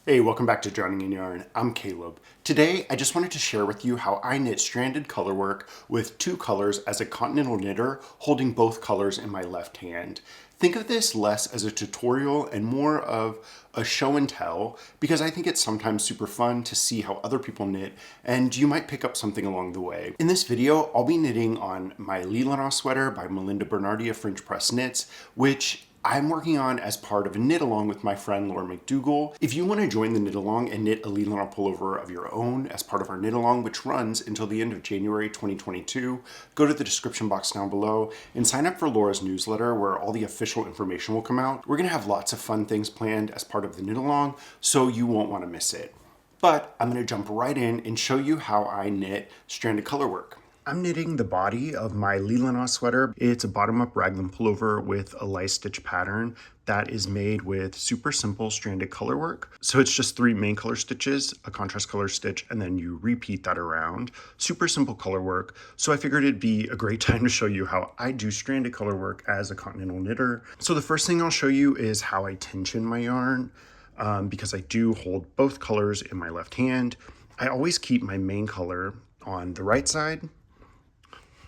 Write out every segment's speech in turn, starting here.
Hey, welcome back to Drowning in Yarn. I'm Caleb. Today, I just wanted to share with you how I knit stranded colorwork with two colors as a Continental knitter, holding both colors in my left hand. Think of this less as a tutorial and more of a show and tell, because I think it's sometimes super fun to see how other people knit, and you might pick up something along the way. In this video, I'll be knitting on my Leelanau sweater by Melinda Bernardi of French Press Knits, which I'm working on as part of a knit along with my friend Laura McDougall. If you want to join the knit along and knit a Leelanau pullover of your own as part of our knit along, which runs until the end of January 2022, go to the description box down below and sign up for Laura's newsletter where all the official information will come out. We're going to have lots of fun things planned as part of the knit along, so you won't want to miss it. But I'm going to jump right in and show you how I knit stranded colorwork. I'm knitting the body of my Leelanau sweater. It's a bottom-up raglan pullover with a light stitch pattern that is made with super simple stranded colorwork. So it's just 3 main color stitches, a contrast color stitch, and then you repeat that around. Super simple colorwork. So I figured it'd be a great time to show you how I do stranded colorwork as a Continental knitter. So the first thing I'll show you is how I tension my yarn, because I do hold both colors in my left hand. I always keep my main color on the right side.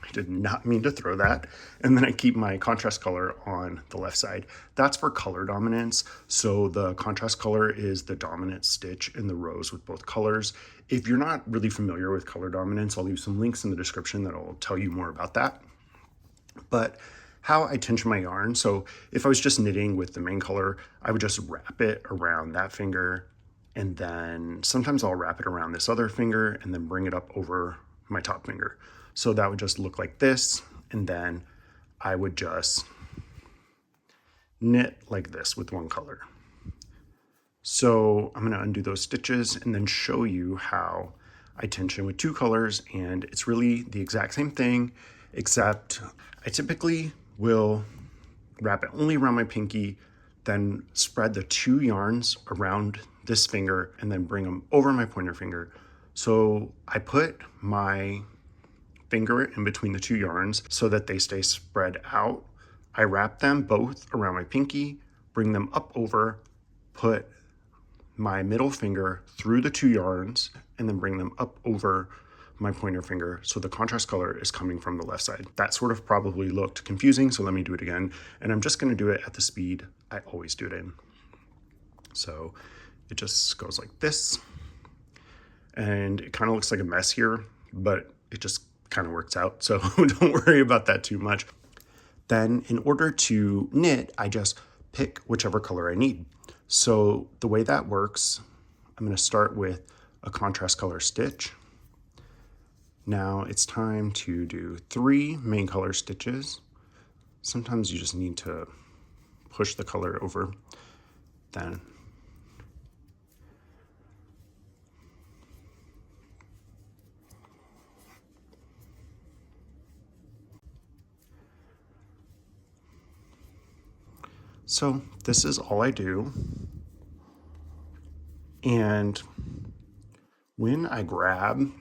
I did not mean to throw that. And then I keep my contrast color on the left side. That's for color dominance. So the contrast color is the dominant stitch in the rows with both colors. If you're not really familiar with color dominance, I'll leave some links in the description that'll tell you more about that. But how I tension my yarn. So if I was just knitting with the main color, I would just wrap it around that finger. And then sometimes I'll wrap it around this other finger and then bring it up over my top finger. So that would just look like this, and then I would just knit like this with one color. So I'm gonna undo those stitches and then show you how I tension with 2 colors, and it's really the exact same thing, except I typically will wrap it only around my pinky, then spread the 2 yarns around this finger and then bring them over my pointer finger. So I put my finger in between the 2 yarns so that they stay spread out. I wrap them both around my pinky, bring them up over, put my middle finger through the 2 yarns, and then bring them up over my pointer finger so the contrast color is coming from the left side. That sort of probably looked confusing, so let me do it again. And I'm just gonna do it at the speed I always do it in. So it just goes like this. And it kind of looks like a mess here, but it just kind of works out, so don't worry about that too much. Then in order to knit, I just pick whichever color I need. So the way that works, I'm going to start with a contrast color stitch. Now it's time to do 3 main color stitches. Sometimes you just need to push the color over. Then so this is all I do. And when I grab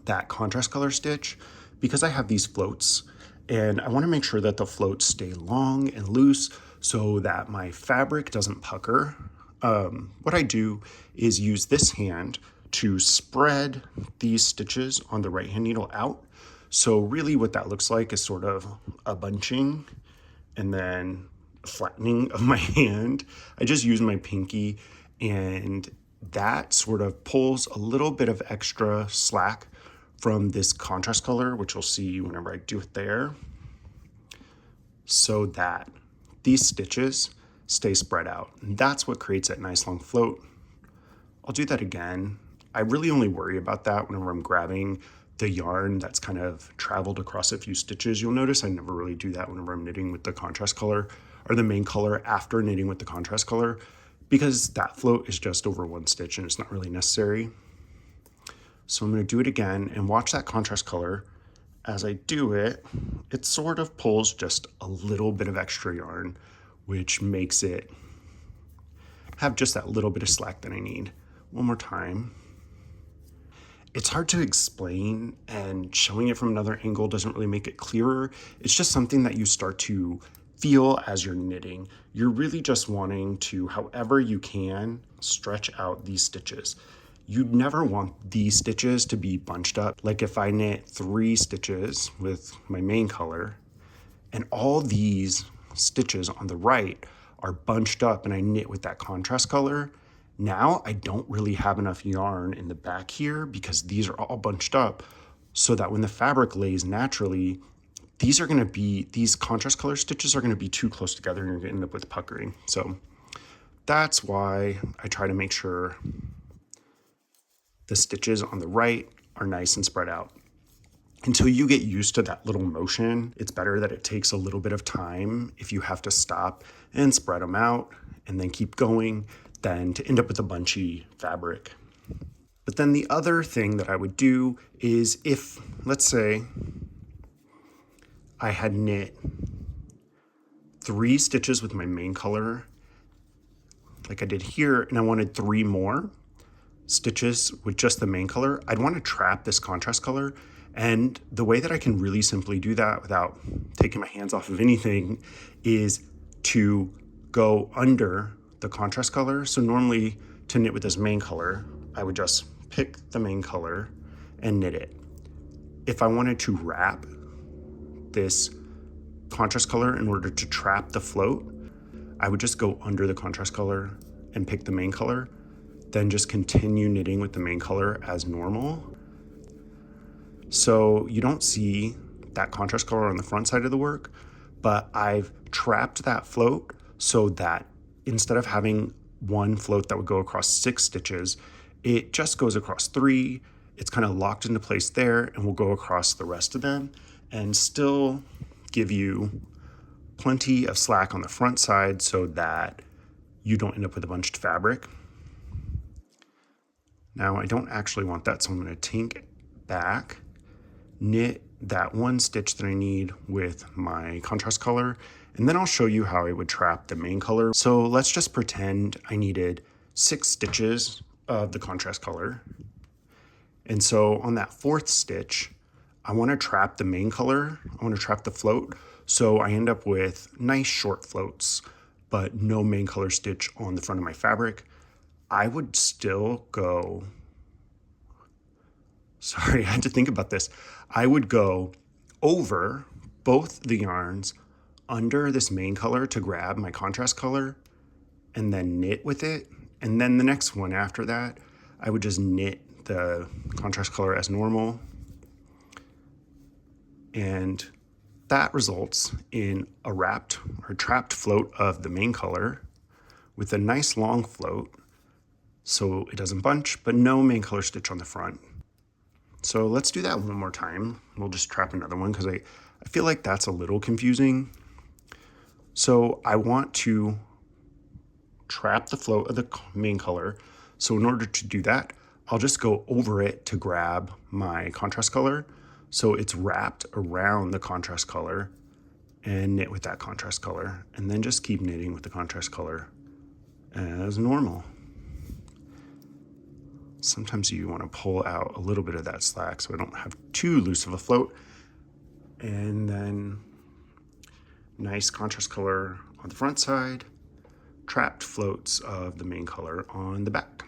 that contrast color stitch, because I have these floats, and I want to make sure that the floats stay long and loose so that my fabric doesn't pucker, what I do is use this hand to spread these stitches on the right hand needle out. So really what that looks like is sort of a bunching and then flattening of my hand. I just use my pinky, and that sort of pulls a little bit of extra slack from this contrast color, which you'll see whenever I do it there, so that these stitches stay spread out. And that's what creates that nice long float. I'll do that again. I really only worry about that whenever I'm grabbing the yarn that's kind of traveled across a few stitches. You'll notice I never really do that whenever I'm knitting with the contrast color or the main color after knitting with the contrast color, because that float is just over 1 stitch and it's not really necessary. So I'm going to do it again and watch that contrast color. As I do it, it sort of pulls just a little bit of extra yarn, which makes it have just that little bit of slack that I need. One more time. It's hard to explain, and showing it from another angle doesn't really make it clearer. It's just something that you start to feel as you're knitting. You're really just wanting to, however you can, stretch out these stitches. You'd never want these stitches to be bunched up. Like if I knit 3 stitches with my main color and all these stitches on the right are bunched up and I knit with that contrast color, now I don't really have enough yarn in the back here because these are all bunched up, so that when the fabric lays naturally, these contrast color stitches are gonna be too close together and you're gonna end up with puckering. So that's why I try to make sure the stitches on the right are nice and spread out. Until you get used to that little motion, it's better that it takes a little bit of time if you have to stop and spread them out and then keep going than to end up with a bunchy fabric. But then the other thing that I would do is if, let's say, I had knit 3 stitches with my main color, like I did here, and I wanted 3 more stitches with just the main color, I'd want to trap this contrast color. And the way that I can really simply do that without taking my hands off of anything is to go under the contrast color. So normally to knit with this main color, I would just pick the main color and knit it. If I wanted to wrap this contrast color in order to trap the float, I would just go under the contrast color and pick the main color, then just continue knitting with the main color as normal. So you don't see that contrast color on the front side of the work, but I've trapped that float so that instead of having one float that would go across 6 stitches, it just goes across 3. It's kind of locked into place there and will go across the rest of them and still give you plenty of slack on the front side so that you don't end up with a bunched fabric. Now I don't actually want that, so I'm going to take back, knit that 1 stitch that I need with my contrast color, and then I'll show you how I would trap the main color. So let's just pretend I needed 6 stitches of the contrast color. And so on that 4th stitch, I want to trap the main color. I want to trap the float. So I end up with nice short floats, but no main color stitch on the front of my fabric. I would still go, sorry, I had to think about this. I would go over both the yarns under this main color to grab my contrast color and then knit with it. And then the next one after that, I would just knit the contrast color as normal. And that results in a wrapped or trapped float of the main color with a nice long float so it doesn't bunch, but no main color stitch on the front. So let's do that one more time. We'll just trap another one because I feel like that's a little confusing. So I want to trap the float of the main color. So in order to do that, I'll just go over it to grab my contrast color. So it's wrapped around the contrast color and knit with that contrast color, and then just keep knitting with the contrast color as normal. Sometimes you want to pull out a little bit of that slack so I don't have too loose of a float. And then nice contrast color on the front side, trapped floats of the main color on the back.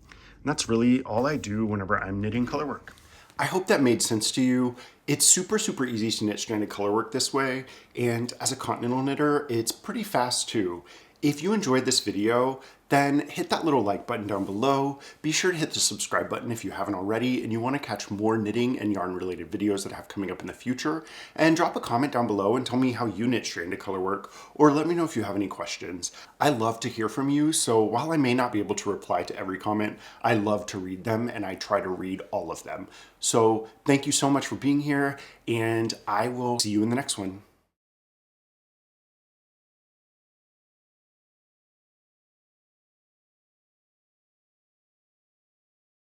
And that's really all I do whenever I'm knitting color work. I hope that made sense to you. It's super easy to knit stranded color work this way, and as a Continental knitter, it's pretty fast too. If you enjoyed this video, then hit that little like button down below. Be sure to hit the subscribe button if you haven't already and you want to catch more knitting and yarn related videos that I have coming up in the future. And drop a comment down below and tell me how you knit stranded color work, or let me know if you have any questions. I love to hear from you, so while I may not be able to reply to every comment, I love to read them and I try to read all of them. So thank you so much for being here, and I will see you in the next one.